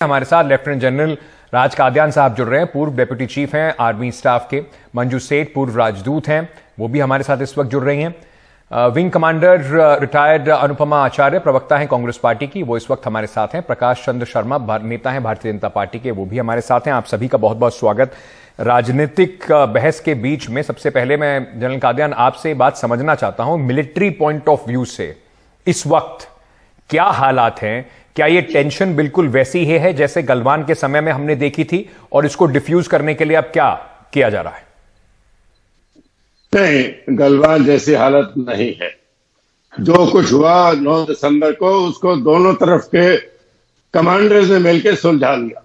हमारे साथ lieutenant general राज कादियान साहब जुड़ रहे हैं, पूर्व डेप्यूटी चीफ हैं आर्मी स्टाफ के। मंजू सेठ पूर्व राजदूत हैं, वो भी हमारे साथ इस वक्त जुड़ रही हैं। विंग कमांडर रिटायर्ड अनुपमा आचार्य प्रवक्ता हैं कांग्रेस पार्टी की, वो इस वक्त हमारे साथ हैं। प्रकाश चंद्र शर्मा नेता हैं भारतीय जनता पार्टी के, वो भी हमारे साथ हैं। आप सभी का बहुत बहुत स्वागत। राजनीतिक बहस के बीच में सबसे पहले मैं जनरल कादियान आपसे बात समझना चाहता हूं, मिलिट्री पॉइंट ऑफ व्यू से इस वक्त क्या हालात हैं? क्या ये टेंशन बिल्कुल वैसी ही है जैसे गलवान के समय में हमने देखी थी, और इसको डिफ्यूज करने के लिए अब क्या किया जा रहा है? नहीं, गलवान जैसी हालत नहीं है। जो कुछ हुआ 9 दिसंबर को, उसको दोनों तरफ के कमांडर्स ने मिलकर सुलझा लिया।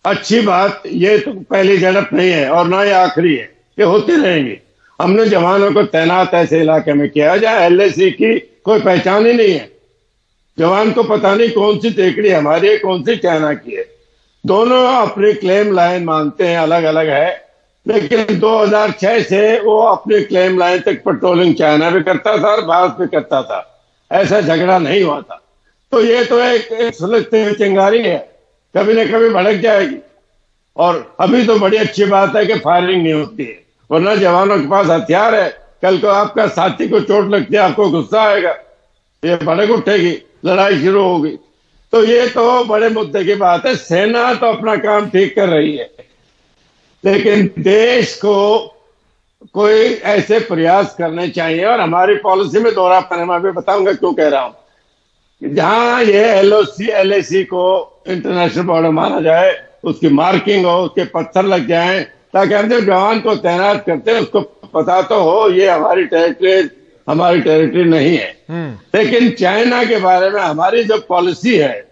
अच्छी बात, ये तो पहली झड़प नहीं है और ना ये आखिरी है, ये होती रहेंगी। हमने जवानों को तैनात ऐसे इलाके में किया जहां एलएसी की कोई पहचान ही नहीं है। जवान को पता नहीं कौन सी टेकड़ी हमारी है, कौन सी चाइना की है। दोनों अपनी क्लेम लाइन मानते हैं, अलग अलग है, लेकिन 2006 से वो अपनी क्लेम लाइन तक पेट्रोलिंग चाइना भी करता था और भारत भी करता था। ऐसा झगड़ा नहीं हुआ था। तो ये तो एक सुलझती हुई चिंगारी है, कभी न कभी भड़क जाएगी। और अभी तो बड़ी अच्छी बात है कि फायरिंग नहीं होती है, वरना जवानों के पास हथियार है। कल को आपका साथी को चोट लगती है, आपको गुस्सा आएगा, ये भड़क उठेगी, लड़ाई शुरू होगी। तो ये तो बड़े मुद्दे की बात है। सेना तो अपना काम ठीक कर रही है, लेकिन देश को कोई ऐसे प्रयास करने चाहिए। और हमारी पॉलिसी में दोहरा मैं भी बताऊंगा क्यों कह रहा हूं। जहां ये एलएसी को इंटरनेशनल बॉर्डर माना जाए, उसकी मार्किंग हो, उसके पत्थर लग जाएं, ताकि हम जब जवान को तैनात करते हैं उसको पता तो हो ये हमारी टेरिटरी नहीं है। लेकिन चाइना के बारे में हमारी जो पॉलिसी है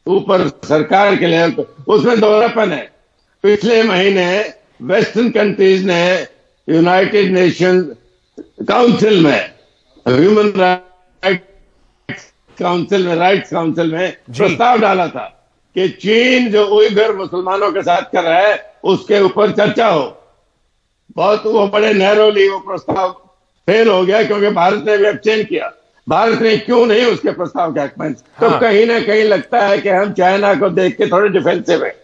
ऊपर सरकार के लेवल पर, उसमें दोहरापन है। पिछले महीने वेस्टर्न कंट्रीज ने यूनाइटेड नेशन काउंसिल में, ह्यूमन राइट्स काउंसिल में प्रस्ताव डाला था कि चीन जो उइगर मुसलमानों के साथ कर रहा है उसके ऊपर चर्चा हो। बहुत वो बड़े नैरोली वो प्रस्ताव फेल हो गया, क्योंकि भारत ने भी एब्सटेन किया। भारत ने क्यों नहीं उसके प्रस्ताव के हक में। तो कहीं ना कहीं लगता है कि हम चाइना को देख के थोड़े डिफेंसिव है।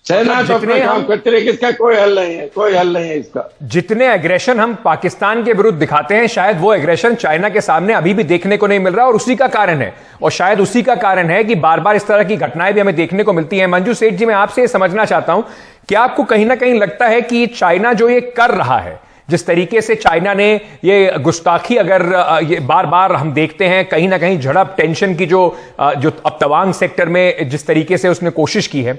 चाइना तो अपना काम करते रहे, इसका कोई हल नहीं है इसका। जितने एग्रेशन हम पाकिस्तान के विरुद्ध दिखाते हैं, शायद वो एग्रेशन चाइना के सामने अभी भी देखने को नहीं मिल रहा, और उसी का कारण है, और शायद उसी का कारण है कि बार बार इस तरह की घटनाएं भी हमें देखने को मिलती हैं। मंजू सेठ जी, मैं आपसे ये समझना चाहता हूं, क्या आपको कहीं ना कहीं लगता है कि चाइना जो ये कर रहा है, जिस तरीके से चाइना ने ये गुस्ताखी, अगर ये बार बार हम देखते हैं कहीं ना कहीं झड़प टेंशन की जो अब तवांग सेक्टर में जिस तरीके से उसने कोशिश की है,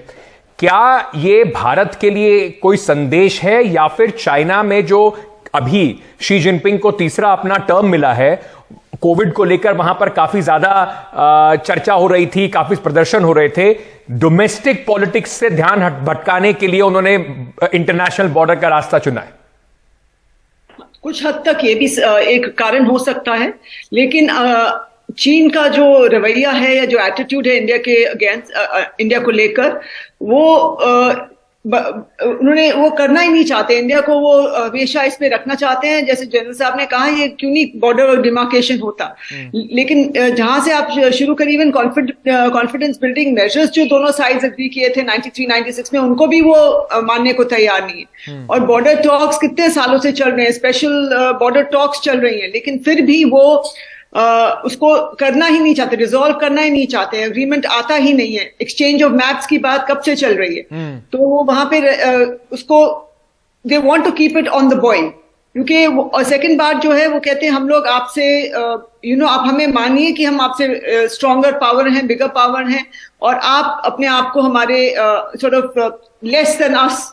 क्या ये भारत के लिए कोई संदेश है, या फिर चाइना में जो अभी शी जिनपिंग को तीसरा अपना टर्म मिला है, कोविड को लेकर वहां पर काफी ज्यादा चर्चा हो रही थी, काफी प्रदर्शन हो रहे थे, डोमेस्टिक पॉलिटिक्स से ध्यान भटकाने के लिए उन्होंने इंटरनेशनल बॉर्डर का रास्ता चुना है? कुछ हद तक ये भी एक कारण हो सकता है, लेकिन चीन का जो रवैया है या जो एटीट्यूड है इंडिया के अगेंस्ट, इंडिया को लेकर, वो उन्होंने वो करना ही नहीं चाहते। इंडिया को वो हमेशा इस पे रखना चाहते हैं। जैसे जनरल साहब ने कहा, ये क्यों नहीं बॉर्डर और डिमार्केशन होता। लेकिन जहां से आप शुरू करिए, इवन कॉन्फिडेंस बिल्डिंग मेजर्स जो दोनों साइड्स एग्री किए थे 93-96 में, उनको भी वो मानने को तैयार नहीं है। और बॉर्डर टॉक्स कितने सालों से चल रहे हैं, स्पेशल बॉर्डर टॉक्स चल रही हैं, लेकिन फिर भी वो उसको करना ही नहीं चाहते, रिजॉल्व करना ही नहीं चाहते, एग्रीमेंट आता ही नहीं है। एक्सचेंज ऑफ मैप्स की बात कब से चल रही है, तो वो वहां पे उसको they want to keep it on the boil. क्योंकि और सेकंड बात जो है, वो कहते हैं हम लोग आपसे आप हमें मानिए कि हम आपसे स्ट्रॉन्गर पावर हैं, बिगर पावर हैं, और आप अपने आप को हमारे sort of less than us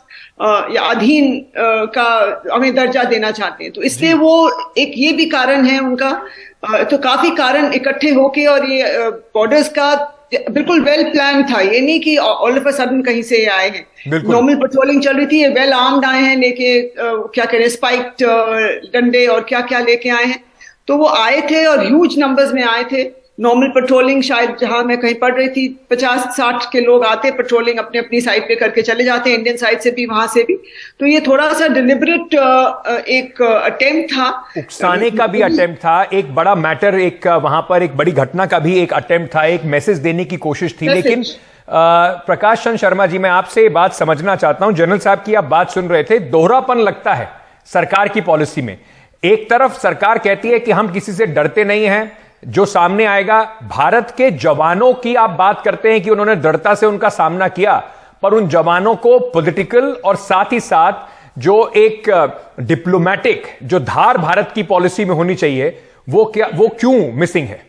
या अधीन का हमें दर्जा देना चाहते हैं। तो इसलिए वो एक ये भी कारण है उनका। तो काफी कारण इकट्ठे होके, और ये बॉर्डर्स का बिल्कुल वेल प्लान था, ये नहीं कि ऑल ऑफ अ सडन कहीं से आए हैं। नॉर्मल पेट्रोलिंग चल रही थी, ये वेल आर्म्ड आए हैं, लेके क्या करें, स्पाइक्ड डंडे और क्या क्या लेके आए हैं। तो वो आए थे और ह्यूज नंबर्स में आए थे। नॉर्मल पेट्रोलिंग, शायद जहां मैं कहीं पढ़ रही थी, 50-60 के लोग आते पेट्रोलिंग अपने अपनी साइड पे करके चले जाते हैं, इंडियन साइड से भी, वहां से भी। तो ये थोड़ा सा डिलिबरेट एक अटेम्प्ट था, उकसाने का भी अटेम्प्ट था, एक बड़ा मैटर, एक वहां पर एक बड़ी घटना का भी एक अटेम्प्ट था, एक मैसेज देने की कोशिश थी। लेकिन प्रकाश चंद शर्मा जी, मैं आपसे ये बात समझना चाहता हूं। जनरल साहब की आप बात सुन रहे थे, दोहरापन लगता है सरकार की पॉलिसी में। एक तरफ सरकार कहती है कि हम किसी से डरते नहीं हैं, जो सामने आएगा। भारत के जवानों की आप बात करते हैं कि उन्होंने दृढ़ता से उनका सामना किया, पर उन जवानों को पॉलिटिकल और साथ ही साथ जो एक डिप्लोमेटिक जो धार भारत की पॉलिसी में होनी चाहिए, वो क्यों मिसिंग है?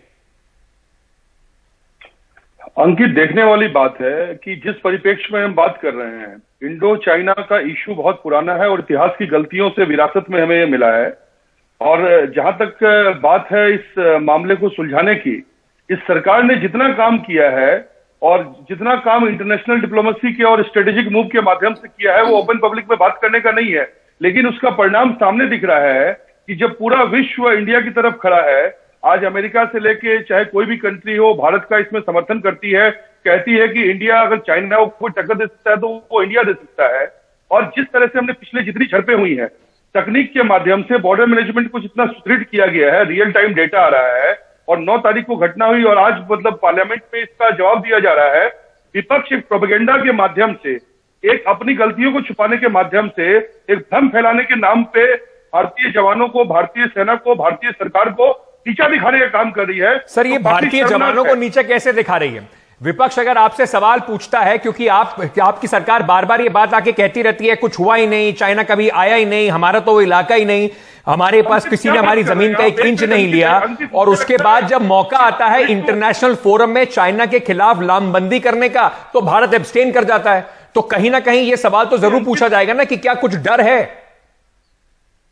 अंकित, देखने वाली बात है कि जिस परिप्रेक्ष्य में हम बात कर रहे हैं, इंडो चाइना का इश्यू बहुत पुराना है और इतिहास की गलतियों से विरासत में हमें यह मिला है। और जहां तक बात है इस मामले को सुलझाने की, इस सरकार ने जितना काम किया है और जितना काम इंटरनेशनल डिप्लोमेसी के और स्ट्रेटेजिक मूव के माध्यम से किया है, वो ओपन पब्लिक में बात करने का नहीं है। लेकिन उसका परिणाम सामने दिख रहा है कि जब पूरा विश्व इंडिया की तरफ खड़ा है, आज अमेरिका से लेके चाहे कोई भी कंट्री हो, भारत का इसमें समर्थन करती है, कहती है कि इंडिया अगर चाइना को टक्कर दे सकता है तो वो इंडिया दे सकता है। और जिस तरह से हमने पिछले जितनी झड़पें हुई हैं, तकनीक के माध्यम से बॉर्डर मैनेजमेंट को जितना सुदृढ़ किया गया है, रियल टाइम डेटा आ रहा है, और 9 तारीख को घटना हुई और आज मतलब पार्लियामेंट में इसका जवाब दिया जा रहा है। विपक्ष एक प्रोपेगेंडा के माध्यम से, एक अपनी गलतियों को छुपाने के माध्यम से, एक भ्रम फैलाने के नाम पे भारतीय जवानों को, भारतीय सेना को, भारतीय सरकार को नीचा दिखाने का काम कर रही है। सर, ये भारतीय जवानों को नीचा कैसे दिखा रही है? विपक्ष अगर आपसे सवाल पूछता है, क्योंकि आपकी सरकार बार बार ये बात आके कहती रहती है कुछ हुआ ही नहीं, चाइना कभी आया ही नहीं, हमारा तो वो इलाका ही नहीं, हमारे पास किसी ने हमारी जमीन का 1 इंच नहीं लिया, और उसके बाद जब मौका आता है इंटरनेशनल फोरम में चाइना के खिलाफ लामबंदी करने का, तो भारत एब्सटेन कर जाता है। तो कहीं ना कहीं ये सवाल तो जरूर पूछा जाएगा ना कि क्या कुछ डर है?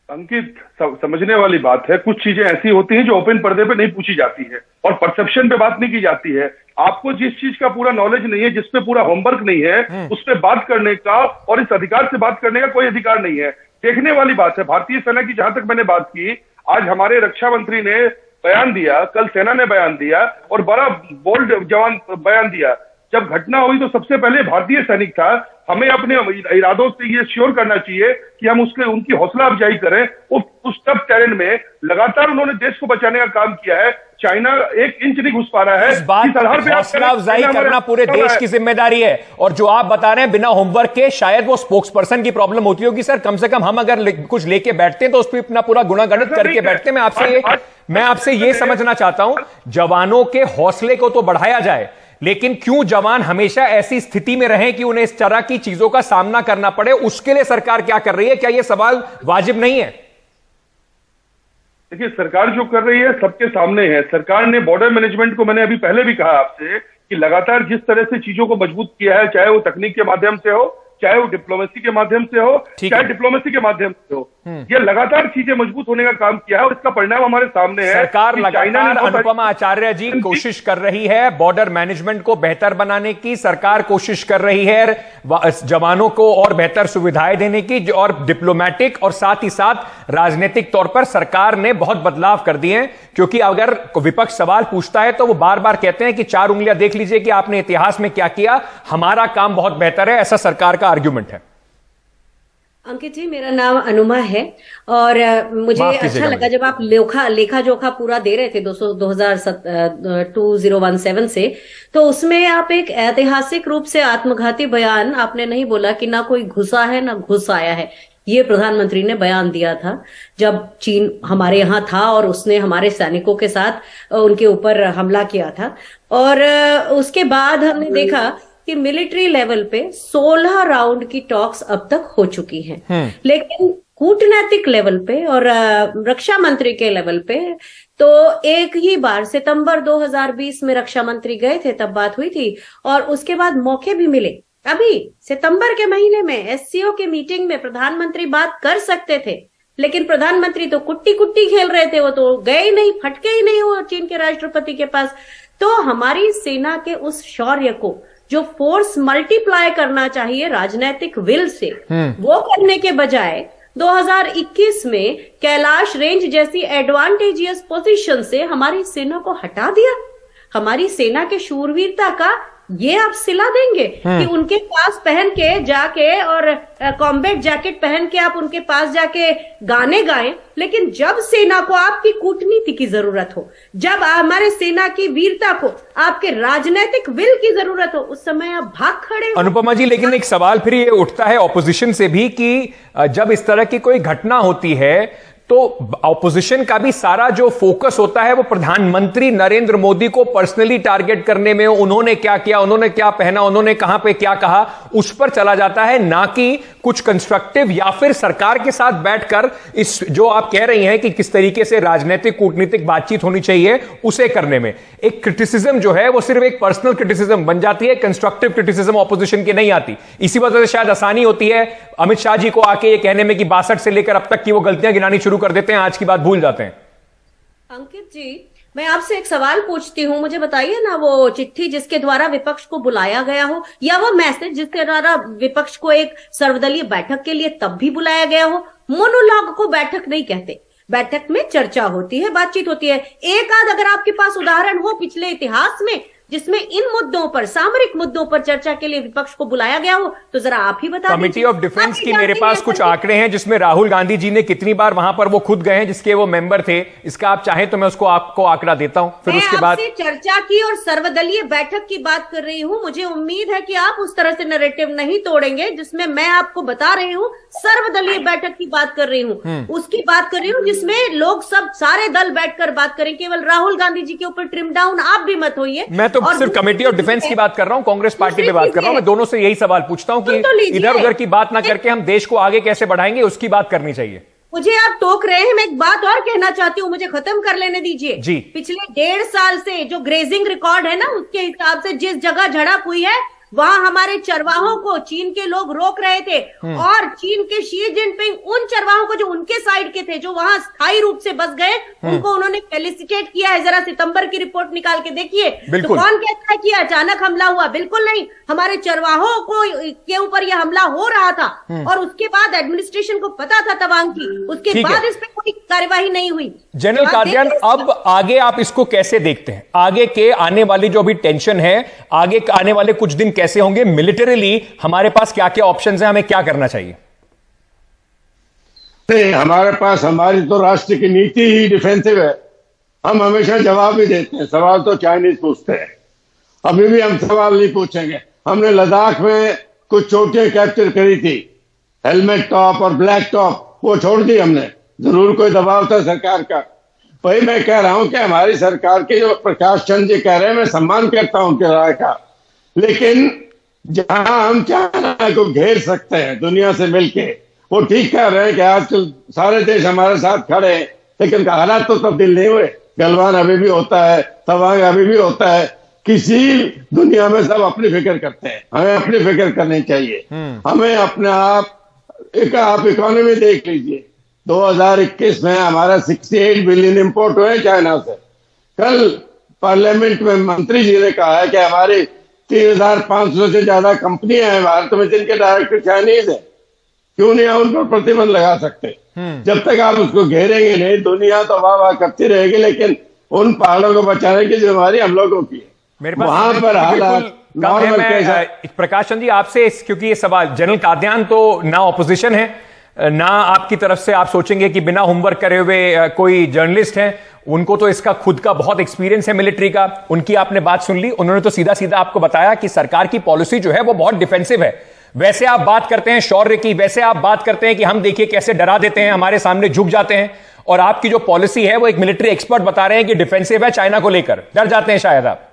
अंकित, समझने वाली बात है, कुछ चीजें ऐसी होती हैं जो ओपन पर्दे पे नहीं पूछी जाती है और परसेप्शन पे बात नहीं की जाती है। आपको जिस चीज का पूरा नॉलेज नहीं है, जिसपे पूरा होमवर्क नहीं है, उस पर बात करने का और इस अधिकार से बात करने का कोई अधिकार नहीं है। देखने वाली बात है, भारतीय सेना की जहां तक मैंने बात की, आज हमारे रक्षा मंत्री ने बयान दिया, कल सेना ने बयान दिया और बड़ा बोल्ड जवान बयान दिया। जब घटना हुई तो सबसे पहले भारतीय सैनिक था। हमें अपने इरादों से ये श्योर करना चाहिए कि हम उनकी हौसला अफजाई करें। उस टफ टेरेन में लगातार उन्होंने देश को बचाने का काम किया है। चाइना 1 इंच नहीं घुस पा रहा है। इस बात पे हौसला अफजाई करना पूरे देश की जिम्मेदारी है। और जो आप बता रहे हैं बिना होमवर्क के, शायद वो स्पोक्स पर्सन की प्रॉब्लम होती होगी सर। कम से कम हम अगर कुछ लेके बैठते हैं तो उस पर अपना पूरा गुणागणित करके बैठते हैं। मैं आपसे ये समझना चाहता हूं, जवानों के हौसले को तो बढ़ाया जाए, लेकिन क्यों जवान हमेशा ऐसी स्थिति में रहें कि उन्हें इस तरह की चीजों का सामना करना पड़े? उसके लिए सरकार क्या कर रही है? क्या यह सवाल वाजिब नहीं है? देखिए, सरकार जो कर रही है सबके सामने है। सरकार ने बॉर्डर मैनेजमेंट को, मैंने अभी पहले भी कहा आपसे, कि लगातार जिस तरह से चीजों को मजबूत किया है, चाहे वो तकनीक के माध्यम से हो, चाहे वो डिप्लोमेसी के माध्यम से हो, चाहे डिप्लोमेसी के माध्यम से हो, ये लगातार चीजें मजबूत होने का काम किया है और इसका परिणाम हमारे सामने है। सरकार लगातार, अनुपमा आचार्य जी, कोशिश कर रही है बॉर्डर मैनेजमेंट को बेहतर बनाने की। सरकार कोशिश कर रही है जवानों को और बेहतर सुविधाएं देने की, और डिप्लोमेटिक और साथ ही साथ राजनीतिक तौर पर सरकार ने बहुत बदलाव कर दिए हैं। क्योंकि अगर विपक्ष सवाल पूछता है तो वो बार बार कहते हैं कि 4 उंगलियां देख लीजिए कि आपने इतिहास में क्या किया, हमारा काम बहुत बेहतर है, ऐसा सरकार का आर्ग्यूमेंट है। अंकित जी, मेरा नाम अनुमा है और मुझे अच्छा लगा जब आप लेखा जोखा पूरा दे रहे थे 2017 से, तो उसमें आप एक ऐतिहासिक रूप से आत्मघाती बयान आपने नहीं बोला कि ना कोई घुसा है ना घुस आया है। ये प्रधानमंत्री ने बयान दिया था जब चीन हमारे यहाँ था और उसने हमारे सैनिकों के साथ उनके ऊपर हमला किया था। और उसके बाद हमने देखा कि मिलिट्री लेवल पे 16 राउंड की टॉक्स अब तक हो चुकी हैं, लेकिन कूटनैतिक लेवल पे और रक्षा मंत्री के लेवल पे तो एक ही बार सितंबर 2020 में रक्षा मंत्री गए थे, तब बात हुई थी और उसके बाद मौके भी मिले। अभी सितंबर के महीने में एससीओ के मीटिंग में प्रधानमंत्री बात कर सकते थे, लेकिन प्रधानमंत्री तो कुट्टी कुट्टी खेल रहे थे, वो तो गए ही नहीं, फटके ही नहीं हो चीन के राष्ट्रपति के पास। तो हमारी सेना के उस शौर्य को जो फोर्स मल्टीप्लाई करना चाहिए राजनीतिक विल से, वो करने के बजाय 2021 में कैलाश रेंज जैसी एडवांटेजियस पोजीशन से हमारी सेना को हटा दिया। हमारी सेना के शूरवीरता का ये आप सिला देंगे कि उनके पास पहन के जाके और कॉम्बैट जैकेट पहन के आप उनके पास जाके गाने गाएं, लेकिन जब सेना को आपकी कूटनीति की जरूरत हो, जब हमारे सेना की वीरता को आपके राजनीतिक विल की जरूरत हो, उस समय आप भाग खड़े हो। अनुपमा जी, लेकिन एक सवाल फिर ये उठता है ऑपोजिशन से भी कि जब इस तरह की कोई घटना होती है तो ऑपोजिशन का भी सारा जो फोकस होता है वो प्रधानमंत्री नरेंद्र मोदी को पर्सनली टारगेट करने में, उन्होंने क्या किया, उन्होंने क्या पहना, उन्होंने कहां पे क्या कहा, उस पर चला जाता है, ना कि कुछ कंस्ट्रक्टिव या फिर सरकार के साथ बैठकर इस जो आप कह रही हैं कि किस तरीके से राजनीतिक कूटनीतिक बातचीत होनी चाहिए उसे करने में। एक क्रिटिसिज्म जो है वो सिर्फ एक पर्सनल क्रिटिसिज्म बन जाती है, कंस्ट्रक्टिव क्रिटिसिज्म ऑपोजिशन की नहीं आती। इसी वजह से शायद आसानी होती है अमित शाह जी को आके ये कहने में कि 62 से लेकर अब तक की वो गलतियां गिनानी शुरू कर देते हैं, आज की बात भूल जाते हैं। अंकित जी, मैं आपसे एक सवाल पूछती हूँ, मुझे बताइए ना, वो चिट्ठी जिसके द्वारा विपक्ष को बुलाया गया हो या वो मैसेज जिसके द्वारा विपक्ष को एक सर्वदलीय बैठक के लिए तब भी बुलाया गया हो, मोनोलॉग को बैठक नहीं कहते, बैठक में चर्चा होती है, बातचीत होती है। एक आध अगर आपके पास उदाहरण हो पिछले इतिहास में जिसमें इन मुद्दों पर, सामरिक मुद्दों पर चर्चा के लिए विपक्ष को बुलाया गया हो, तो जरा आप ही बता दीजिए। कमिटी ऑफ डिफेंस की मेरे पास कुछ आंकड़े हैं जिसमें राहुल गांधी जी ने कितनी बार वहां पर वो खुद गए हैं जिसके वो मेंबर थे। इसका आप चाहें तो मैं उसको आपको आंकड़ा देता हूं, फिर उसके बाद चर्चा की और सर्वदलीय बैठक की बात कर रही हूं। मुझे उम्मीद है कि आप उस तरह से नैरेटिव नहीं तोड़ेंगे जिसमें मैं आपको बता रही हूँ सर्वदलीय बैठक की बात कर रही हूँ, उसकी बात कर रही हूँ जिसमें लोग सब सारे दल बैठकर बात करें। केवल राहुल गांधी जी के ऊपर ट्रिम डाउन आप भी मत होइए। मैं तो सिर्फ कमेटी ऑफ डिफेंस की बात कर रहा हूं, कांग्रेस पार्टी पे बात कर रहा हूं। मैं दोनों से यही सवाल पूछता हूं कि इधर उधर की बात ना करके हम देश को आगे कैसे बढ़ाएंगे, उसकी बात करनी चाहिए। मुझे आप टोक रहे हैं, मैं एक बात और कहना चाहती हूँ, मुझे खत्म कर लेने दीजिए जी। पिछले 1.5 साल से जो ग्रेजिंग रिकॉर्ड है ना, उसके हिसाब से जिस जगह झड़प हुई है वहां हमारे चरवाहों को चीन के लोग रोक रहे थे और चीन के शी जिनपिंग उन चरवाहों को जो उनके साइड के थे, जो वहां स्थायी रूप से बस गए, उनको उन्होंने फेलिसिटेट किया है। जरा सितंबर की रिपोर्ट निकाल के देखिए। तो कौन कहता है कि अचानक हमला हुआ? बिल्कुल नहीं, हमारे चरवाहों को के ऊपर यह हमला हो रहा था और उसके बाद एडमिनिस्ट्रेशन को पता था तवांग की, उसके बाद इस पर कोई कार्यवाही नहीं हुई। जनरल कादियान, अब आगे आप इसको कैसे देखते हैं? आगे के आने वाली जो अभी टेंशन है, आगे आने वाले कुछ दिन कैसे होंगे? मिलिटरीली हमारे पास क्या क्या ऑप्शंस हैं, हमें क्या करना चाहिए? नहीं, हमारे पास, हमारी तो राष्ट्र की नीति ही डिफेंसिव है। हम हमेशा जवाब भी देते हैं, सवाल तो चाइनीज पूछते हैं। अभी भी हम सवाल नहीं पूछेंगे। हमने लद्दाख में कुछ चोटियां कैप्चर करी थी, हेलमेट टॉप और ब्लैक टॉप, वो छोड़ दी हमने। जरूर कोई दबाव था सरकार का। वही मैं कह रहा हूं कि हमारी सरकार के जो प्रकाश चंद्र जी कह रहे हैं, मैं सम्मान करता हूं उनके राय का, लेकिन जहां हम चाइना को घेर सकते हैं दुनिया से मिलके, वो ठीक कह रहे हैं कि आजकल सारे देश हमारे साथ खड़े हैं, लेकिन हालात तो तब्दील नहीं हुए। गलवान अभी भी होता है, तवांग अभी भी होता है। किसी दुनिया में सब अपनी फिक्र करते हैं, हमें अपनी फिक्र करनी चाहिए। हमें अपने आप इकोनॉमी देख लीजिए, 2021 में हमारा 68 बिलियन इंपोर्ट हुए चाइना से। कल पार्लियामेंट में मंत्री जी ने कहा है कि हमारी 3500 से ज्यादा कंपनियां हैं भारत में जिनके डायरेक्टर चाइनीज है। क्यों नहीं उन पर प्रतिबंध लगा सकते? जब तक आप उसको घेरेंगे नहीं, दुनिया तो वाह वाह करती रहेगी, लेकिन उन पहाड़ों को बचाने की जिम्मेदारी हम लोगों की है। मेरे पास वहां पर हालात नॉर्मल कैसा? प्रकाश चंद जी, आपसे क्योंकि ये सवाल, जनरल कादियान तो ना ऑपोजिशन है, ना आपकी तरफ से आप सोचेंगे कि बिना होमवर्क करे हुए कोई जर्नलिस्ट हैं, उनको तो इसका खुद का बहुत एक्सपीरियंस है मिलिट्री का। उनकी आपने बात सुन ली, उन्होंने तो सीधा सीधा आपको बताया कि सरकार की पॉलिसी जो है वो बहुत डिफेंसिव है। वैसे आप बात करते हैं शौर्य की, वैसे आप बात करते हैं कि हम देखिए कैसे डरा देते हैं, हमारे सामने झुक जाते हैं, और आपकी जो पॉलिसी है वो एक मिलिट्री एक्सपर्ट बता रहे हैं कि डिफेंसिव है, चाइना को लेकर डर जाते हैं शायद आप।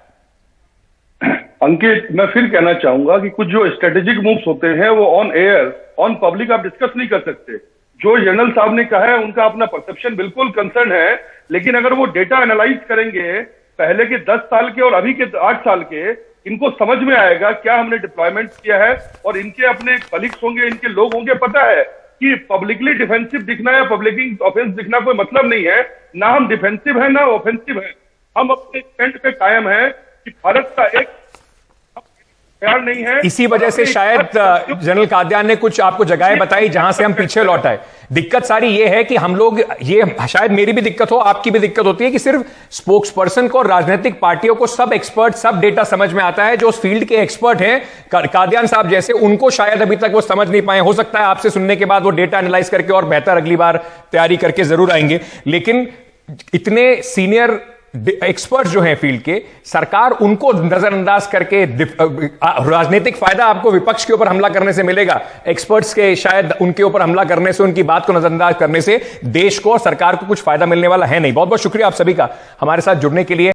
अंकित, मैं फिर कहना चाहूंगा कि कुछ जो स्ट्रेटेजिक मूव्स होते हैं वो ऑन एयर, ऑन पब्लिक आप डिस्कस नहीं कर सकते। जो जनरल साहब ने कहा है उनका अपना परसेप्शन बिल्कुल कंसर्न है, लेकिन अगर वो डेटा एनालाइज करेंगे पहले के 10 साल के और अभी के 8 साल के, इनको समझ में आएगा क्या हमने डिप्लॉयमेंट किया है। और इनके अपने कलीग्स होंगे, इनके लोग होंगे, पता है कि पब्लिकली डिफेंसिव दिखना या पब्लिकली ऑफेंस दिखना कोई मतलब नहीं है। ना हम डिफेंसिव है ना ऑफेंसिव है, हम अपने स्टैंड पे कायम है कि भारत का एक तैयार नहीं है। इसी वजह से शायद जनरल कादियान ने कुछ आपको जगहें बताई जहां से हम पीछे लौट आए। दिक्कत सारी ये है कि हम लोग, ये शायद मेरी भी दिक्कत हो, आपकी भी दिक्कत होती है कि सिर्फ स्पोक्स पर्सन को, राजनीतिक पार्टियों को सब एक्सपर्ट, सब डेटा समझ में आता है। जो उस फील्ड के एक्सपर्ट हैं, कादियान साहब जैसे, उनको शायद अभी तक वो समझ नहीं पाए। हो सकता है आपसे सुनने के बाद वो डेटा एनालाइज करके और बेहतर अगली बार तैयारी करके जरूर आएंगे। लेकिन इतने सीनियर एक्सपर्ट जो हैं फील्ड के, सरकार उनको नजरअंदाज करके, राजनीतिक फायदा आपको विपक्ष के ऊपर हमला करने से मिलेगा, एक्सपर्ट्स के शायद उनके ऊपर हमला करने से, उनकी बात को नजरअंदाज करने से देश को और सरकार को कुछ फायदा मिलने वाला है नहीं। बहुत बहुत शुक्रिया आप सभी का हमारे साथ जुड़ने के लिए।